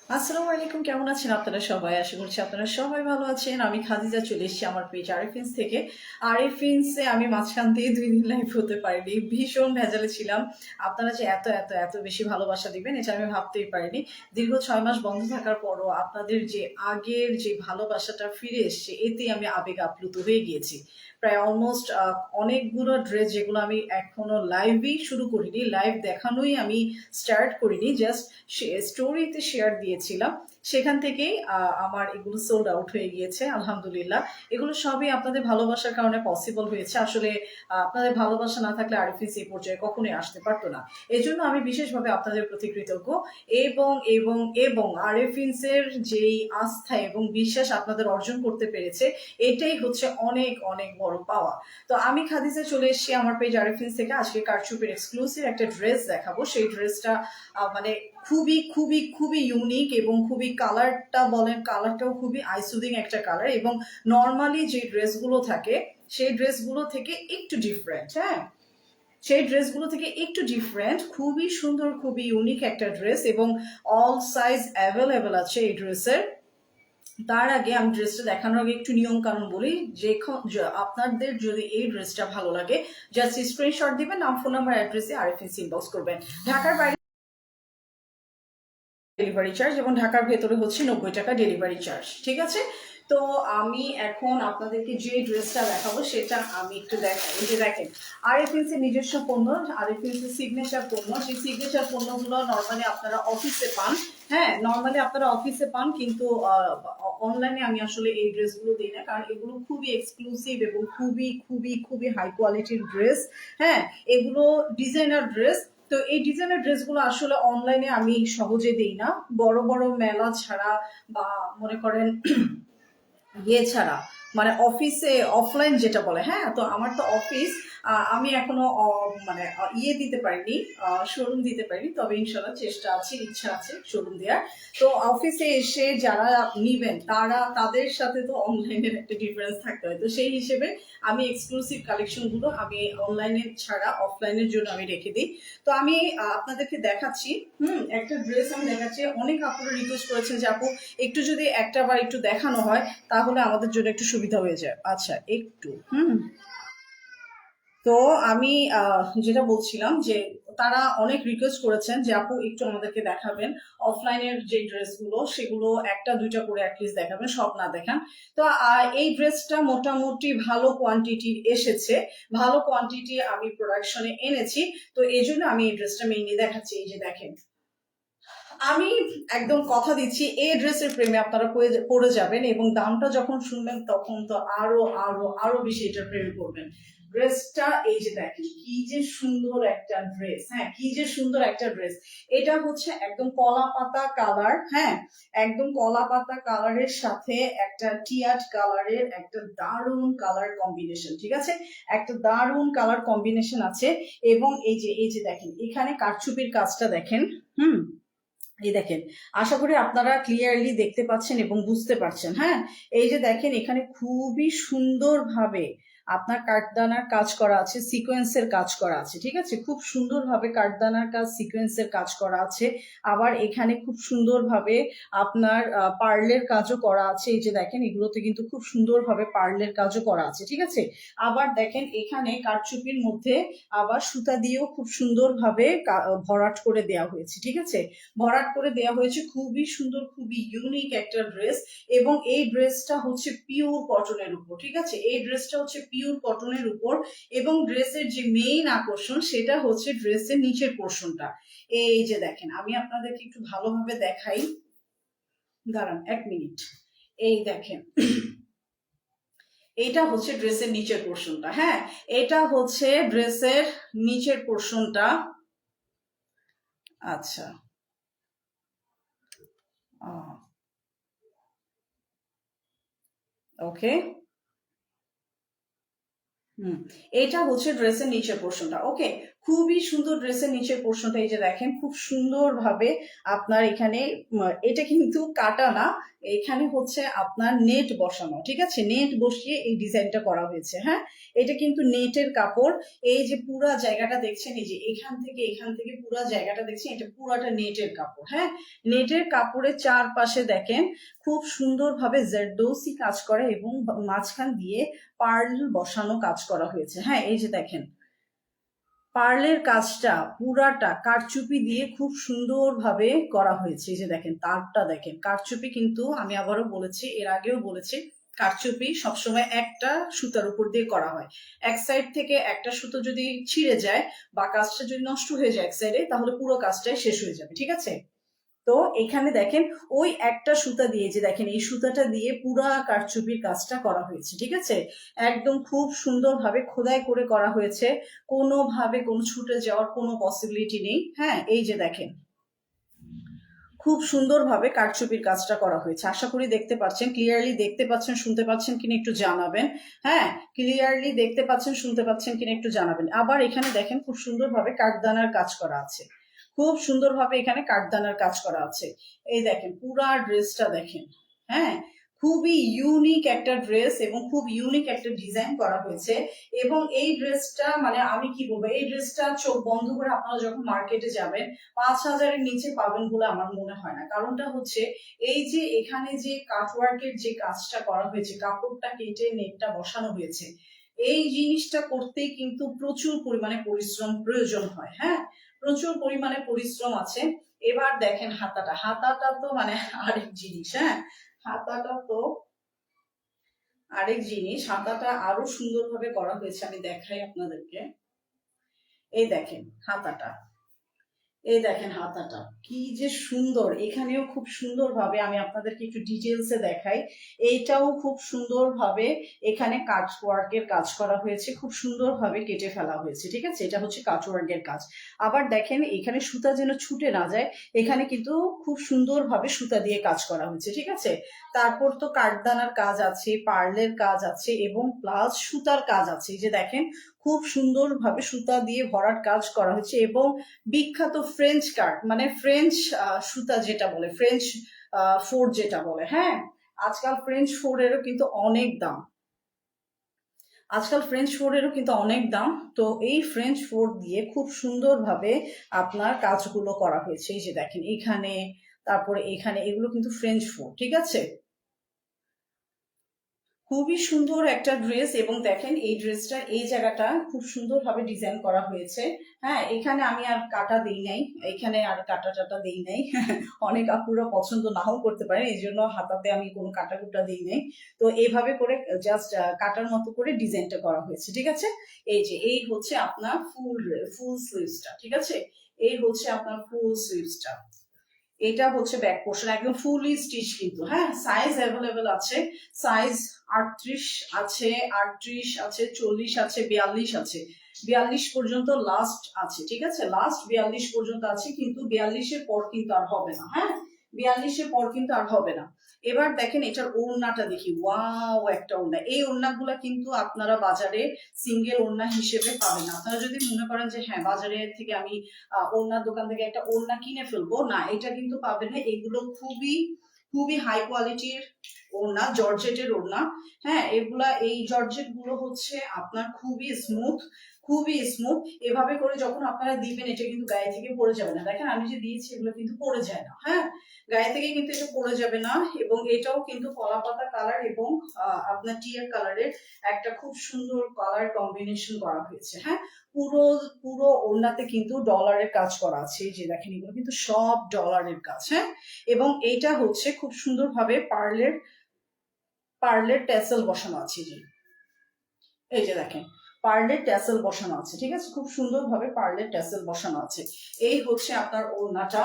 আসসালামু আলাইকুম, কেমন আছেন আপনারা সবাই? আশা করছি আপনারা সবাই ভালো আছেন। আমি খাদিজা চলে এসেছি আমার পেজ আরিফিন্স থেকে। আরিফিন্সে আমি মাঝখান দিয়ে 2 দিন লাইভ হতে পারিনি, ভীষণ ভেজালে ছিলাম। আপনারা যে এত এত এত বেশি ভালোবাসা দিবেন এটা আমি ভাবতেই পারিনি। দীর্ঘ 6 মাস বন্ধ থাকার পরও আপনাদের যে আগের যে ভালোবাসাটা ফিরে এসছে, এতেই আমি আবেগ আপ্লুত হয়ে গিয়েছি। প্রায় অলমোস্ট অনেকগুলো ড্রেস যেগুলো আমি এখনো লাইভই শুরু করিনি, লাইভ দেখানোই আমি স্টার্ট করিনি, জাস্ট স্টোরিতে শেয়ার দিয়েছিলাম। সেখান থেকেই আমার এগুলো সোল্ড আউট হয়ে গিয়েছে আলহামদুলিল্লাহ। এগুলো সবই আপনাদের ভালোবাসার কারণে পসিবল হয়েছে। আসলে আপনাদের ভালোবাসা না থাকলে আরিফিস এই পর্যায়ে কখনোই আসতে পারতো না। এই জন্য আমি বিশেষভাবে আপনাদের প্রতি কৃতজ্ঞ। এবং এবং এবং আরিফিন্সের যেই আস্থা এবং বিশ্বাস আপনাদের অর্জন করতে পেরেছে, এটাই হচ্ছে অনেক অনেক বড় পাওয়া। তো আমি খাদিজা চলে এসেছি আমার পেজ আরিফিন্স থেকে। আজকে কারচুপির এক্সক্লুসিভ একটা ড্রেস দেখাবো। সেই ড্রেসটা মানে খুবই খুবই খুবই ইউনিক এবং খুবই কালারটা বলেন, কালারটাও খুবই আইসুদিং একটা কালার এবং নর্মালি যে ড্রেসগুলো থাকে সেই ড্রেসগুলো থেকে একটু ডিফারেন্ট। হ্যাঁ, সেই ড্রেসগুলো থেকে একটু ডিফারেন্ট, খুবই সুন্দর, খুবই ইউনিক একটা ড্রেস এবং অল সাইজ অ্যাভেলেবেল আছে এই ড্রেসের। তার আগে আমি ড্রেসটা দেখানোর আগে একটু নিয়ম কানুন বলি। যে আপনাদের যদি এই ড্রেসটা ভালো লাগে, জাস্ট স্ক্রিনশট দিবেন, নাম, ফোন নাম্বার, অ্যাড্রেসে আরএফএস ইনবক্স করবেন। ঢাকার বাইরে ডেলিভারি চার্জ এবং ঢাকার ভেতরে হচ্ছে 90 টাকা ডেলিভারি চার্জ। ঠিক আছে? তো আমি এখন আপনাদেরকে যে ড্রেসটা দেখাবো সেটা আমি একটু দেখাই। এই যে দেখেন, আরএফএলসি নিজস্ব পণ্য, আরএফএলসি সিগনেচার পণ্য। সেই সিগনেচার পণ্যগুলো নর্মালি আপনারা অফিসে পান। হ্যাঁ, নর্মালি আপনারা অফিসে পান, কিন্তু অনলাইনে আমি আসলে এই ড্রেসগুলো দিই না, কারণ এগুলো খুবই এক্সক্লুসিভ এবং খুবই খুবই খুবই হাই কোয়ালিটির ড্রেস। হ্যাঁ, এগুলো ডিজাইনার ড্রেস। তো এই ডিজাইনের ড্রেসগুলো আসলে অনলাইনে আমি সহজে দিই না, বড় বড় মেলা ছাড়া বা মনে করেন ইয়ে ছাড়া, মানে অফিসে অফলাইন যেটা বলে। হ্যাঁ, তো আমার তো অফিস, আমি এখনো মানে ইয়ে দিতে পারিনি, শোরুম দিতে পারিনি, তবে ইনশাল্লাহ চেষ্টা আছে, ইচ্ছা আছে শোরুম দেওয়ার। তো অফিসে এসে যারা নিবেন তাদের সাথে তো অনলাইনের একটা ডিফারেন্স থাকতে হয়। তো সেই হিসেবে আমি এক্সক্লুসিভ কালেকশনগুলো আমি অনলাইনে ছাড়া অফলাইনের জন্য আমি রেখে দিই। তো আমি আপনাদেরকে দেখাচ্ছি। একটা ড্রেস আমি দেখাচ্ছি। অনেক আপুরা রিকোয়েস্ট করেছেন যে আপু একটু যদি একটা বার একটু দেখানো হয় তাহলে আমাদের জন্য একটু সুবিধা হয়ে যায়। আচ্ছা, একটু তো আমি যেটা বলছিলাম যে তারা অনেক রিকোয়েস্ট করেছেন যে আপু একটু আমাদেরকে দেখাবেন অফলাইনের যে ড্রেসগুলো, সেগুলো একটা দুইটা করে অ্যাটলিস্ট দেখাবেন, সব না দেখান। তো এই ড্রেসটা মোটামুটি ভালো কোয়ান্টিটির এসেছে, ভালো কোয়ান্টিটি আমি প্রোডাকশনে এনেছি। তো এই জন্য আমি এই ড্রেসটা মেইনলি দেখাচ্ছি। এই যে দেখেন, আমি একদম কথা দিচ্ছি এই ড্রেসের প্রেমে আপনারা পড়ে যাবেন এবং দামটা যখন শুনবেন তখন তো আরো আরো আরো বেশি এটার প্রেমে পড়বেন। ড্রেসটা এই যে দেখেন, কি যে সুন্দর একটা ড্রেস। হ্যাঁ, কি যে সুন্দর একটা ড্রেস। এটা হচ্ছে একদম কলা পাতা কালার। হ্যাঁ, একদম কলা পাতা কালারের সাথে একটা টিয়াট কালারের একটা দারুণ কালার কম্বিনেশন। ঠিক আছে, একটা দারুণ কালার কম্বিনেশন আছে। এবং এই যে দেখেন, এখানে কারচুপির কাজটা দেখেন। হুম, এই দেখেন, আশা করি আপনারা ক্লিয়ারলি দেখতে পাচ্ছেন এবং বুঝতে পারছেন। হ্যাঁ, এই যে দেখেন, এখানে খুবই সুন্দরভাবে আপনার কাঠদানার কাজ করা আছে, সিকোয়েন্সের কাজ করা আছে। ঠিক আছে, খুব সুন্দরভাবে কাঠদানার কাজ, সিকোয়েন্সের কাজ করা আছে। আবার এখানে খুব সুন্দরভাবে আপনার পার্লের কাজও করা আছে। এই যে দেখেন, এগুলোতে কিন্তু খুব সুন্দরভাবে পার্লের কাজও করা আছে। ঠিক আছে, আবার দেখেন এখানে কারচুপির মধ্যে আবার সুতা দিয়েও খুব সুন্দরভাবে ভরাট করে দেওয়া হয়েছে। ঠিক আছে, ভরাট করে দেওয়া হয়েছে। খুবই সুন্দর, খুবই ইউনিক একটা ড্রেস। এবং এই ড্রেসটা হচ্ছে পিওর কটনের উপর। ঠিক আছে, এই ড্রেসটা হচ্ছে পিওর কটনের উপর। এবং ড্রেসের যে মেইন আকর্ষণ সেটা হচ্ছে ড্রেসের নিচের পোর্শনটা। এই যে দেখেন, আমি আপনাদেরকে একটু ভালোভাবে দেখাই, দাঁড়ান 1 মিনিট। এই দেখেন, এটা হচ্ছে ড্রেসের নিচের পোর্শনটা। হ্যাঁ, এটা হচ্ছে ড্রেসের নিচের পোর্শনটা। আচ্ছা, ওকে। হুম, এটা হচ্ছে ড্রেসের নিচের পোর্শনটা। ওকে, খুবই সুন্দর ড্রেসের নিচের পোর্শনটা এই যে দেখেন খুব সুন্দর ভাবে আপনার এখানে এটা কিন্তু কাটা না, এখানে হচ্ছে আপনার নেট বসানো, ঠিক আছে, নেট বসিয়ে এই ডিজাইনটা করা হয়েছে। হ্যাঁ, এটা কিন্তু নেটের কাপড়। এই যে পুরা জায়গাটা দেখছেন, এই যে এখান থেকে পুরা জায়গাটা দেখছেন, এটা পুরাটা নেটের কাপড়। হ্যাঁ, নেটের কাপড়ের চারপাশে দেখেন খুব সুন্দরভাবে জারদৌসি কাজ করা এবং মাঝখান দিয়ে পার্ল বসানো কাজ করা হয়েছে। হ্যাঁ, এই যে দেখেন পার্লের কাজটা পুরাটা কারচুপি দিয়ে খুব সুন্দরভাবে করা হয়েছে। এই যে দেখেন তারটা দেখেন, কারচুপি কিন্তু আমি আবারও বলেছি, এর আগেও বলেছি, কারচুপি সবসময় একটা সুতার উপর দিয়ে করা হয়। এক সাইড থেকে একটা সুতো যদি ছিঁড়ে যায় বা কাজটা যদি নষ্ট হয়ে যায় এক সাইডে, তাহলে পুরো কাজটাই শেষ হয়ে যাবে, ঠিক আছে। তো এখানে দেখেন ওই একটা সুতা দিয়ে, যে দেখেন এই সুতাটা দিয়ে পুরা কারচুপির কাজটা করা হয়েছে, ঠিক আছে। একদম খুব সুন্দরভাবে খোদাই করে করা হয়েছে, কোনোভাবে কোনো ছুটে যাওয়ার কোনো পসিবিলিটি নেই। হ্যাঁ, এই যে দেখেন খুব সুন্দরভাবে কারচুপির কাজটা করা হয়েছে। আশা করি দেখতে পাচ্ছেন, ক্লিয়ারলি দেখতে পাচ্ছেন, শুনতে পাচ্ছেন কিনা একটু জানাবেন। হ্যাঁ, ক্লিয়ারলি দেখতে পাচ্ছেন, শুনতে পাচ্ছেন কিনা একটু জানাবেন। আবার এখানে দেখেন খুব সুন্দরভাবে কাঠদানার কাজ করা আছে, খুব সুন্দরভাবে এখানে কাঠদানার কাজ করা আছে। এই দেখেন পুরা ড্রেসটা দেখেন। হ্যাঁ, খুবই ইউনিক একটা ড্রেস এবং খুব ইউনিক একটা ডিজাইন করা হয়েছে। এবং এই ড্রেসটা মানে আমি কি বলবো, এই ড্রেসটা চোখ বন্ধ করে আপনারা যখন মার্কেটে যাবেন 5,000-এর নিচে পাবেন বলে আমার মনে হয় না। কারণটা হচ্ছে এই যে এখানে যে কাটওয়ার্কের যে কাজটা করা হয়েছে, কাপড়টা কেটে নেটটা বসানো হয়েছে, এই জিনিসটা করতেই কিন্তু প্রচুর পরিমাণে পরিশ্রম প্রয়োজন হয়। হ্যাঁ, প্রচুর পরিমাণে পরিশ্রম আছে। এবার দেখেন হাতাটা, হাতাটা তো মানে আরেক জিনিস। হ্যাঁ, হাতাটা তো আরেক জিনিস, হাতাটা আরো সুন্দরভাবে করা হয়েছে, আমি দেখাই আপনাদেরকে। এই দেখেন হাতাটা, এই দেখেন হাতাটা কি যে সুন্দর, এখানেও খুব সুন্দরভাবে আমি আপনাদেরকে একটু ডিটেলসে দেখাই। এইটাও খুব সুন্দরভাবে এখানে কাট ওয়ার্কের কাজ করা হয়েছে, খুব সুন্দরভাবে কেটে ফেলা হয়েছে, ঠিক আছে। এটা হচ্ছে কাট ওয়ার্কের কাজ। আবার দেখেন এখানে সুতা যেন ছুটে না যায়, এখানে কিন্তু খুব সুন্দরভাবে সুতা দিয়ে কাজ করা হয়েছে, ঠিক আছে। তারপর তো কাঠদানার কাজ আছে, পার্লের কাজ আছে এবং প্লাস সুতার কাজ আছে। এই যে দেখেন খুব সুন্দরভাবে সুতা দিয়ে ভরাট কাজ করা হয়েছে এবং বিখ্যাত ফ্রেঞ্চ কাট মানে ফ্রেঞ্চ সুতা যেটা বলে, ফ্রেঞ্চ ফোর যেটা বলে। হ্যাঁ, আজকাল ফ্রেঞ্চ ফোরেরও কিন্তু অনেক দাম, আজকাল ফ্রেঞ্চ ফোরেরও কিন্তু অনেক দাম। তো এই ফ্রেঞ্চ ফোর দিয়ে খুব সুন্দরভাবে আপনার কাজগুলো করা হয়েছে। এই যে দেখেন এখানে, তারপরে এখানে, এগুলো কিন্তু ফ্রেঞ্চ ফোর, ঠিক আছে। খুবই সুন্দর একটা ড্রেস এবং দেখেন এই ড্রেসটা এই জায়গাটা খুব সুন্দরভাবে ডিজাইন করা হয়েছে। হ্যাঁ, এখানে আমি আর কাটা দিই নাই, এখানে আর কাটা টাটা দিই নাই। অনেক আপুরা পছন্দ নাও করতে পারে, এই জন্য হাতাতে আমি কোনো কাটা কুটা দিই নাই। তো এইভাবে করে জাস্ট কাটার মতো করে ডিজাইনটা করা হয়েছে, ঠিক আছে। এই যে এই হচ্ছে আপনার ফুল স্লিভসটা, ঠিক আছে। এই হচ্ছে আপনার ফুল স্লিভসটা, এটা হচ্ছে ব্যাক পোর্শন, একদম ফুলি স্টিচ কিন্তু। হ্যাঁ, সাইজ অ্যাভেলেবেল আছে, সাইজ 38 আছে, 38 আছে, 40 আছে, 42 আছে, 42 পর্যন্ত লাস্ট আছে, ঠিক আছে। লাস্ট 42 পর্যন্ত আছে, কিন্তু 42-এর পর কিন্তু আর হবে না। হ্যাঁ, 42-এর পর কিন্তু আর হবে না। এবার দেখেন এটার ওড়নাটা দেখি, ওয়াও একটা ওড়না। এই ওড়নাগুলা কিন্তু আপনারা বাজারে সিঙ্গেল ওড়না হিসেবে পাবেন না। আপনারা যদি মনে করেন যে হ্যাঁ বাজারে থেকে আমি ওড়নার দোকান থেকে একটা ওড়না কিনে ফেলবো, না, এটা কিন্তু পাবেন না। এগুলো খুবই খুবই হাই কোয়ালিটির ওড়না, জর্জেটের ওড়না। হ্যাঁ, এগুলা এই জর্জেট গুলো হচ্ছে আপনার খুবই স্মুথ, খুবই স্মুথ। এভাবে করে যখন আপনারা দিবেন এটা কিন্তু গায়ে থেকে পড়ে যাবে না। দেখেন আমি যে দিয়েছি এগুলো কিন্তু পড়ে যায় না। হ্যাঁ, গায়ে থেকে কিন্তু এটা পড়ে যাবে না। এবং এটাও কিন্তু কলা পাতা কালার এবং আপনার টিয়ার কালারের একটা খুব সুন্দর কালার কম্বিনেশন করা হয়েছে। হ্যাঁ, পুরো পুরো ওড়নাতে কিন্তু ডলারের কাজ করা আছে। এই যে দেখেন এগুলো কিন্তু সব ডলারের কাজ। হ্যাঁ, এবং এইটা হচ্ছে খুব সুন্দরভাবে পার্লের পার্লের ট্যাসেল বসানো আছে। যে এই যে দেখেন পার্লের ট্যাসেল বসানো আছে, ঠিক আছে, খুব সুন্দরভাবে পার্লের ট্যাসেল বসানো আছে। এই হচ্ছে আপনার ওড়নাটা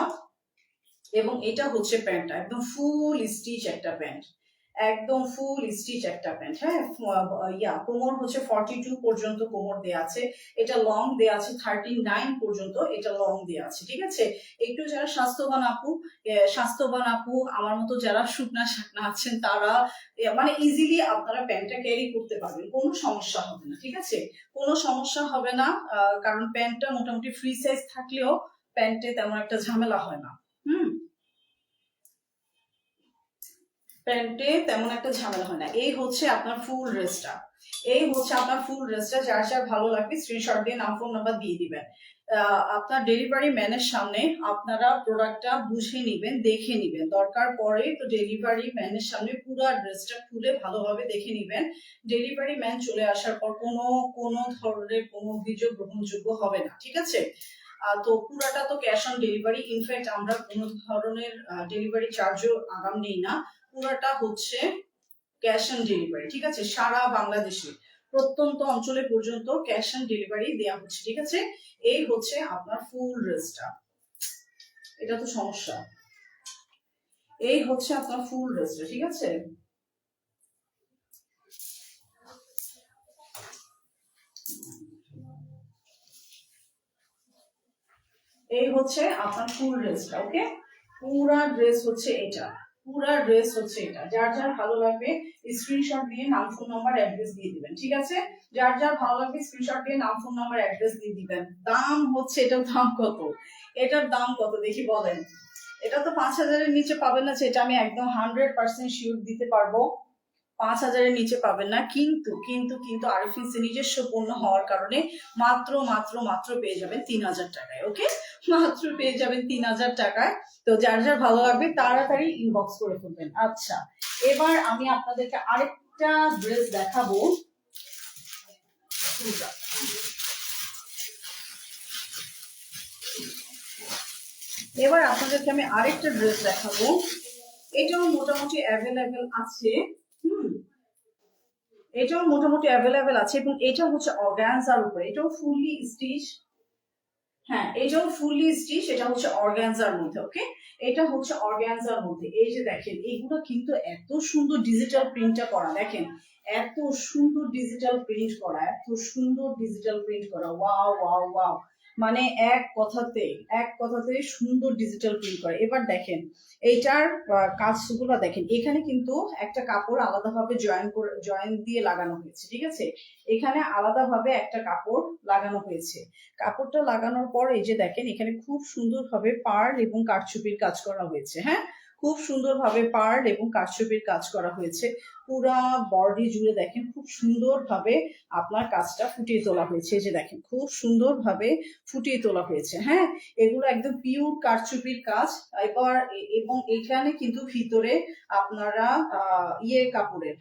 এবং এটা হচ্ছে প্যান্টটা, একদম ফুল স্টিচ একটা প্যান্ট, একদম ফুল স্টিচ একটা প্যান্ট। হ্যাঁ, কোমর হচ্ছে 42 পর্যন্ত কোমর দেয়া আছে, এটা লং দেয়া আছে 39 পর্যন্ত, এটা লং দেয়া আছে। ঠিক আছে, একটু যারা স্বাস্থ্যবান আপু আমার মতো যারা শুকনা শাকনা আছেন তারা মানে ইজিলি আপনারা প্যান্টটা ক্যারি করতে পারবেন, কোনো সমস্যা হবে না। ঠিক আছে, কোনো সমস্যা হবে না, কারণ প্যান্টটা মোটামুটি ফ্রি সাইজ থাকলেও প্যান্টে তেমন একটা ঝামেলা হয় না। প্যান্টে তেমন একটা ঝামেলা হয় না। এই হচ্ছে আপনার ফুল ড্রেসটা, যার যার ভালো লাগবে স্ক্রিনশট দিয়ে নাম ফোন নাম্বার দিয়ে দিবেন। আপনার ডেলিভারি ম্যানের সামনে আপনারা প্রোডাক্টটা বুঝে নিবেন, দেখে নিবেন, দরকার পড়ে তো ডেলিভারি ম্যানের সামনে পুরো ড্রেসটা খুলে ভালোভাবে দেখে নিবেন। ডেলিভারি ম্যান চলে আসার পর কোনো ধরনের কোনো অভিযোগ গ্রহণযোগ্য হবে না। ঠিক আছে, তো পুরাটা তো ক্যাশ অন ডেলিভারি, ইনফ্যাক্ট আমরা কোনো ধরনের ডেলিভারি চার্জও আগাম নেই না, পুরাটা হচ্ছে ক্যাশ অন ডেলিভারি। ঠিক আছে, সারা বাংলাদেশে প্রত্যন্ত অঞ্চলে পর্যন্ত ক্যাশ অন ডেলিভারি দেওয়া হচ্ছে। ঠিক আছে, এই হচ্ছে আপনার ফুল ড্রেসটা, এটা তো সমস্যা। এই হচ্ছে আপনার ফুল ড্রেসটা। ঠিক আছে, এই হচ্ছে আপনার ফুল ড্রেসটা। ওকে, পুরা ড্রেস হচ্ছে এটা, যার যার ভালো লাগবে স্ক্রিনশট দিয়ে নাম ফোন নাম্বার অ্যাড্রেস দিয়ে দিবেন। ঠিক আছে, যার যার ভালো লাগবে স্ক্রিনশট দিয়ে নাম ফোন নাম্বার অ্যাড্রেস দিয়ে দিবেন। দাম হচ্ছে, এটার দাম কত, দেখি বলেন। এটা তো 5,000-এর নিচে পাবেন না, সেটা আমি একদম 100% শিওর দিতে পারবো। 5,000-এর নিচে পাবেন না, কিন্তু কিন্তু কিন্তু আরএফএলসি নিজস্ব পণ্য হওয়ার কারণে মাত্র মাত্র মাত্র পেয়ে যাবেন 3,000 টাকায়। ওকে, মাত্র পেয়ে যাবেন 3,000 টাকায়। তো যার যার ভালো লাগবে তাড়াতাড়ি ইনবক্স করে ফেলবেন। আচ্ছা, এবার আমি আপনাদেরকে আরেকটা ড্রেস দেখাবো। এবার আপনাদেরকে আমি আরেকটা ড্রেস দেখাবো, এটাও মোটামুটি অ্যাভেলেবেল আছে। এটাও মোটামুটি অ্যাভেলেবেল আছে এবং এটা হচ্ছে অর্গানজার উপরে, এটাও ফুললি স্টিচ। হ্যাঁ, এটাও ফুললি স্টিচ, এটা হচ্ছে অর্গানজার মধ্যে। ওকে, এটা হচ্ছে অর্গানজার মধ্যে। এই যে দেখেন, এগুলো কিন্তু এত সুন্দর ডিজিটাল প্রিন্টটা করা, দেখেন এত সুন্দর ডিজিটাল প্রিন্ট করা, ওয়াও ওয়াও ওয়াও, মানে এক কথাতে সুন্দর ডিজিটাল প্রিন্ট করে। এবার দেখেন এইটার কাজগুলো দেখেন, এখানে কিন্তু একটা কাপড় আলাদাভাবে জয়েন দিয়ে লাগানো হয়েছে। ঠিক আছে, এখানে আলাদাভাবে একটা কাপড় লাগানো হয়েছে। কাপড়টা লাগানোর পর এই যে দেখেন, এখানে খুব সুন্দরভাবে পার্ল এবং কারচুপির কাজ করা হয়েছে। হ্যাঁ, খুব সুন্দরভাবে পার্ল এবং কারচুপির কাজ করা হয়েছে। পুরা বডি জুড়ে দেখেন খুব সুন্দরভাবে আপনার কাজটা ফুটিয়ে তোলা হয়েছে। এই যে দেখেন খুব সুন্দরভাবে ফুটিয়ে তোলা হয়েছে। হ্যাঁ, এগুলো একদম পিওর কারচুপির কাজ। এবং এখানে কিন্তু ভিতরে আপনারা কাপড়ের,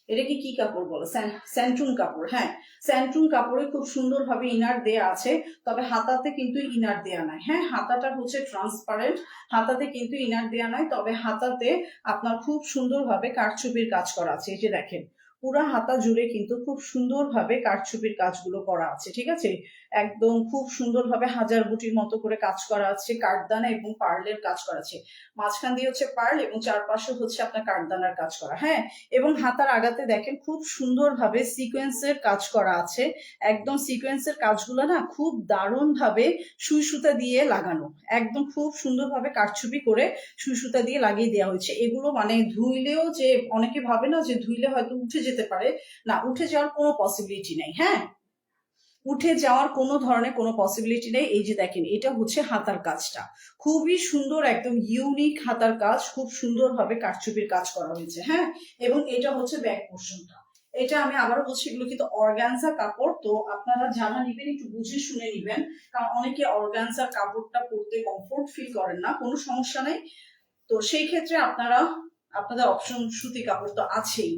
এটাকে কি কাপড় বলে, স্যান্টুন কাপড়। হ্যাঁ, স্যান্টুন কাপড়ে খুব সুন্দরভাবে ইনার দেয়া আছে, তবে হাতাতে কিন্তু ইনার দেয়া নাই। হ্যাঁ, হাতাটা হচ্ছে ট্রান্সপারেন্ট, হাতাতে কিন্তু ইনার দেয়া নাই, তবে হাতাতে আপনার খুব সুন্দরভাবে কারচুপির কাজ করা আছে। এই যে দেখেন পুরা হাতা জুড়ে কিন্তু খুব সুন্দরভাবে কারচুপির কাজগুলো করা আছে। ঠিক আছে, একদম খুব সুন্দরভাবে হাজার বুটির মতো করে কাজ করা আছে, কাঠদানা এবং পার্লের কাজ করা আছে। মাঝখান দিয়ে হচ্ছে পার্ল এবং চারপাশে হচ্ছে আপনার কাঠদানার কাজ করা। হ্যাঁ, এবং হাতার আগাতে দেখেন খুব সুন্দরভাবে সিকোয়েন্সের কাজ করা আছে। একদম সিকোয়েন্সের কাজগুলো না খুব দারুণ ভাবে সুই সুতা দিয়ে লাগানো, একদম খুব সুন্দরভাবে কারচুপি করে সুই সুতা দিয়ে লাগিয়ে দেওয়া হয়েছে। এগুলো মানে ধুইলেও, যে অনেকে ভাবে না যে ধুইলে হয়তো উঠে যেতে পারে, না, উঠে যাওয়ার কোনো পসিবিলিটি নেই। হ্যাঁ, উঠে যাওয়ার কোনো ধরনের কোনো পসিবিলিটি নেই। এই যে দেখেন, এটা হচ্ছে হাতার কাজটা খুবই সুন্দর, একদম ইউনিক হাতার কাজ, খুব সুন্দরভাবে কারচুপির কাজ করা হয়েছে। হ্যাঁ, এবং এটা হচ্ছে ব্যাক পোর্শনটা। এটা আমি আবারও বলছি, এগুলো কিন্তু অর্গানজা কাপড়, তো আপনারা যারা নিবেন একটু বুঝে শুনে নিবেন, কারণ অনেকে অর্গানজা কাপড়টা পরতে কমফোর্ট ফিল করেন না, কোনো সমস্যা নেই। তো সেই ক্ষেত্রে আপনাদের অপশন সুতি কাপড় তো আছেই।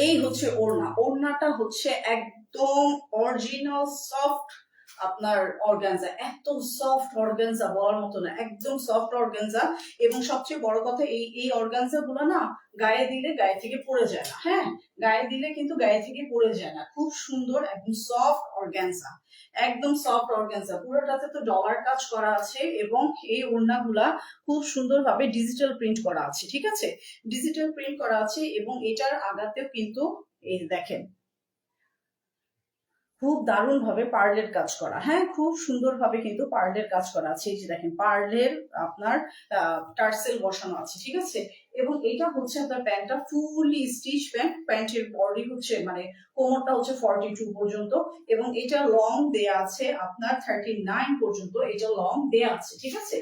এই হচ্ছে ওড়না, ওড়নাটা হচ্ছে একদম অরিজিনাল সফট আপনার অর্গানজা, এত সফট অর্গানজা বলার মতো না, একদম সফট অর্গানজা। এবং সবচেয়ে বড় কথা এই অর্গানজা গুলো না গায়ে দিলে গায়ে থেকে পড়ে যায় না। হ্যাঁ, গায়ে দিলে কিন্তু গায়ে থেকে পড়ে যায় না, খুব সুন্দর একদম সফট অর্গানজা, একদম সফট অর্গানজা। পুরোটাতে তো ডলার কাজ করা আছে এবং এই ওড়নাগুলা খুব সুন্দরভাবে ডিজিটাল প্রিন্ট করা আছে, ঠিক আছে, ডিজিটাল প্রিন্ট করা আছে। এবং এটার আগাতেও কিন্তু এই দেখেন খুব দারুণ ভাবে পার্লের কাজ করা, হ্যাঁ খুব সুন্দর ভাবে কিন্তু পার্লের কাজ করা আছে। এই যে দেখেন পার্লের আপনার টার্সেল বসানো আছে, ঠিক আছে। এবং এটা হচ্ছে আপনার প্যান্টটা ফুলি স্টিচ প্যান্ট, প্যান্টের বডি হচ্ছে মানে কোমরটা হচ্ছে 42 পর্যন্ত এবং এটা লং দেয়া আছে আপনার 39 পর্যন্ত, এটা লং দেয়া আছে, ঠিক আছে,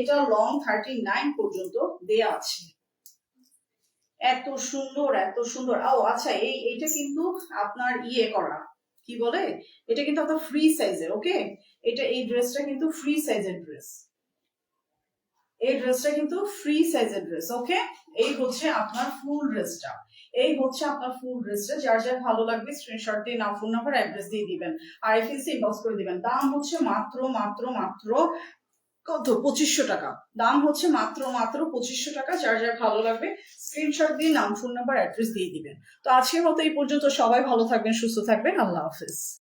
এটা লং 39 পর্যন্ত দেয়া আছে। এত সুন্দর, এত সুন্দর। ও আচ্ছা, এইটা কিন্তু আপনার ইয়ে করা কি বলে, এটা কিন্তু আপনার ফ্রি সাইজের, ওকে, এই ড্রেসটা কিন্তু ফ্রি সাইজের ড্রেস, এই ড্রেসটা কিন্তু ফ্রি সাইজের ড্রেস, ওকে। এই হচ্ছে আপনার ফুল ড্রেসটা, এই হচ্ছে আপনার ফুল ড্রেসটা। যার যার ভালো লাগবে স্ক্রিনশট দিয়ে নাম, ফোন নাম্বার, অ্যাড্রেস দিয়ে দিবেন আর এফএসি ইনবক্স করে দিবেন। দাম হচ্ছে মাত্র মাত্র মাত্র কত, 2500 টাকা। দাম হচ্ছে মাত্র মাত্র 2500 টাকা। যার যার ভালো লাগবে স্ক্রিনশট দিয়ে নাম, ফোন নাম্বার, অ্যাড্রেস দিয়ে দিবেন। তো আজকের মতো এই পর্যন্ত, সবাই ভালো থাকবেন, সুস্থ থাকবেন, আল্লাহ হাফেজ।